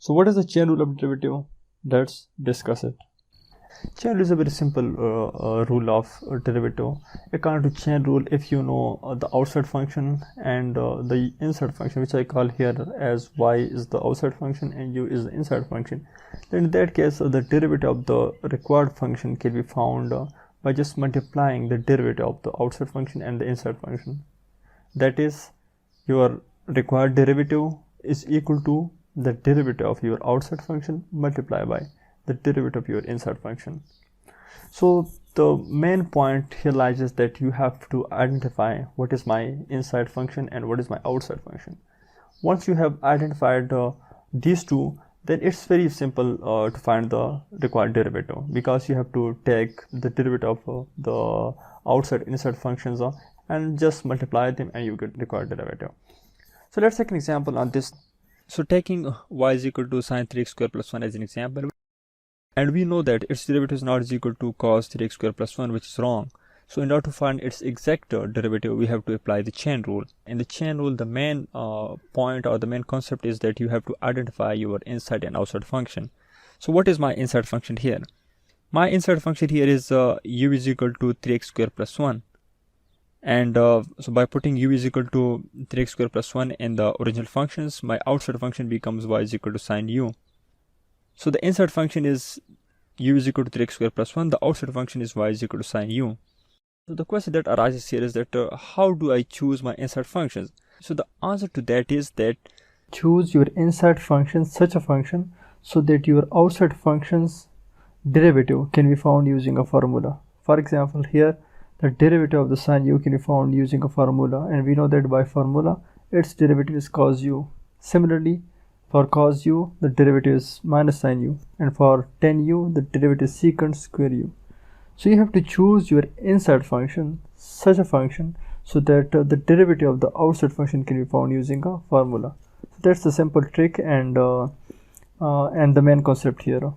So what is the chain rule of derivative? Let's discuss it. Chain rule is a very simple rule of derivative. According to chain rule, if you know the outside function and the inside function, which I call here as y is the outside function and u is the inside function, then in that case the derivative of the required function can be found by just multiplying the derivative of the outside function and the inside function. That is, your required derivative is equal to the derivative of your outside function multiplied by the derivative of your inside function. So the main point here lies is that you have to identify what is my inside function and what is my outside function. Once you have identified these two, then it's very simple to find the required derivative, because you have to take the derivative of the outside inside functions and just multiply them and you get required derivative. So let's take an example on this. So taking y is equal to sine 3x square plus 1 as an example, and we know that its derivative is not equal to cos 3x square plus 1, which is wrong. So in order to find its exact derivative, we have to apply the chain rule. In the chain rule, the main point or the main concept is that you have to identify your inside and outside function. So what is my inside function here? My inside function here is u is equal to 3x square plus 1. And so by putting u is equal to 3x square plus 1 in the original functions, my outside function becomes y is equal to sine u. So the inside function is u is equal to 3x square plus 1. The outside function is y is equal to sine u. So the question that arises here is that how do I choose my inside functions? So the answer to that is that choose your inside function such a function so that your outside function's derivative can be found using a formula. For example, here the derivative of the sine u can be found using a formula, and we know that by formula its derivative is cos u. Similarly, for cos u the derivative is minus sine u, and for tan u the derivative is secant square u. So you have to choose your inside function such a function so that the derivative of the outside function can be found using a formula. So that's the simple trick and the main concept here.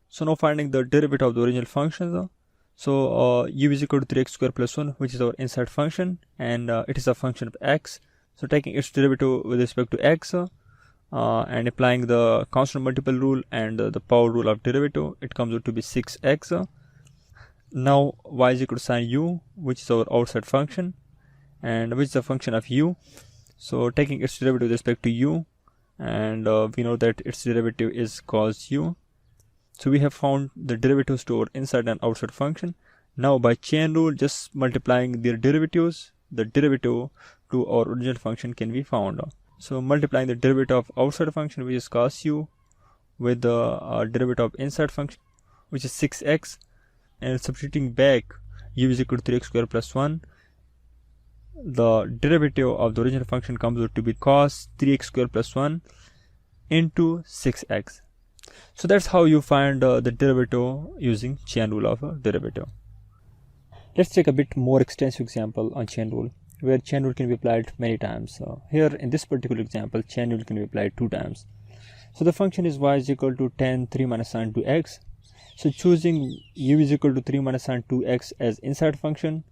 So now finding the derivative of the original function. So u is equal to 3x square plus 1, which is our inside function, and it is a function of x. So taking its derivative with respect to x and applying the constant multiple rule and the power rule of derivative, it comes out to be 6x. Now y is equal to sine u, which is our outside function and which is a function of u. So taking its derivative with respect to u, and we know that its derivative is cos u. So we have found the derivatives to our inside and outside function. Now by chain rule, just multiplying their derivatives, the derivative to our original function can be found. So multiplying the derivative of outside function, which is cos u, with the derivative of inside function, which is 6x, and substituting back u is equal to 3x square plus 1, the derivative of the original function comes out to be cos 3x square plus 1 into 6x. So that's how you find the derivative using chain rule of a derivative. Let's take a bit more extensive example on chain rule, where chain rule can be applied many times. Here in this particular example, chain rule can be applied 2 times. So the function is y is equal to tan 3 minus sine 2x. So choosing u is equal to 3 minus sine 2x as inside function.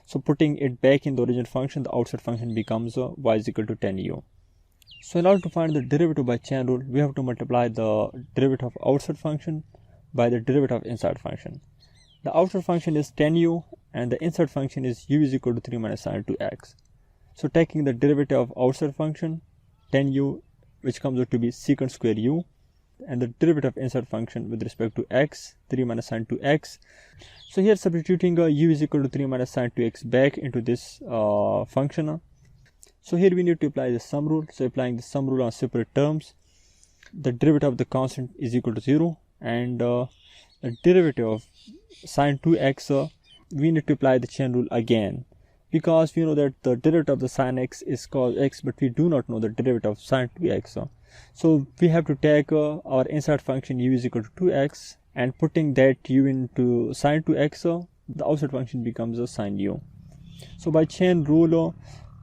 So putting it back in the original function, the outside function becomes y is equal to tan u. So in order to find the derivative by chain rule, we have to multiply the derivative of outside function by the derivative of inside function. The outside function is tan u and the inside function is u is equal to 3 minus sine 2x. So taking the derivative of outside function, tan u, which comes out to be secant square u, and the derivative of inside function with respect to x, 3 minus sine 2x. So here substituting u is equal to 3 minus sine 2x back into this function. So here we need to apply the sum rule. So applying the sum rule on separate terms, the derivative of the constant is equal to 0, and the derivative of sine 2x, we need to apply the chain rule again, because we know that the derivative of the sine x is cos x, but we do not know the derivative of sine 2x. So we have to take our inside function u is equal to 2x, and putting that u into sine 2x, the outside function becomes a sine u. So by chain rule,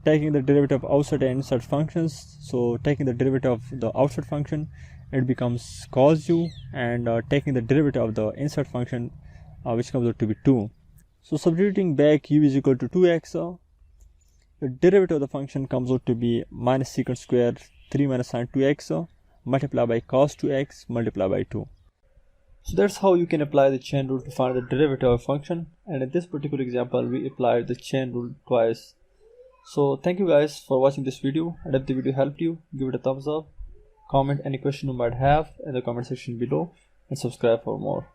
taking the derivative of outside and inside functions, so taking the derivative of the outside function, it becomes cos u, and taking the derivative of the inside function, which comes out to be 2. So substituting back u is equal to 2x, the derivative of the function comes out to be minus secant square 3 minus sine 2x multiply by cos 2x multiply by 2. So that's how you can apply the chain rule to find the derivative of a function, and in this particular example we applied the chain rule twice. So thank you guys for watching this video, and if the video helped you, give it a thumbs up, comment any question you might have in the comment section below, and subscribe for more.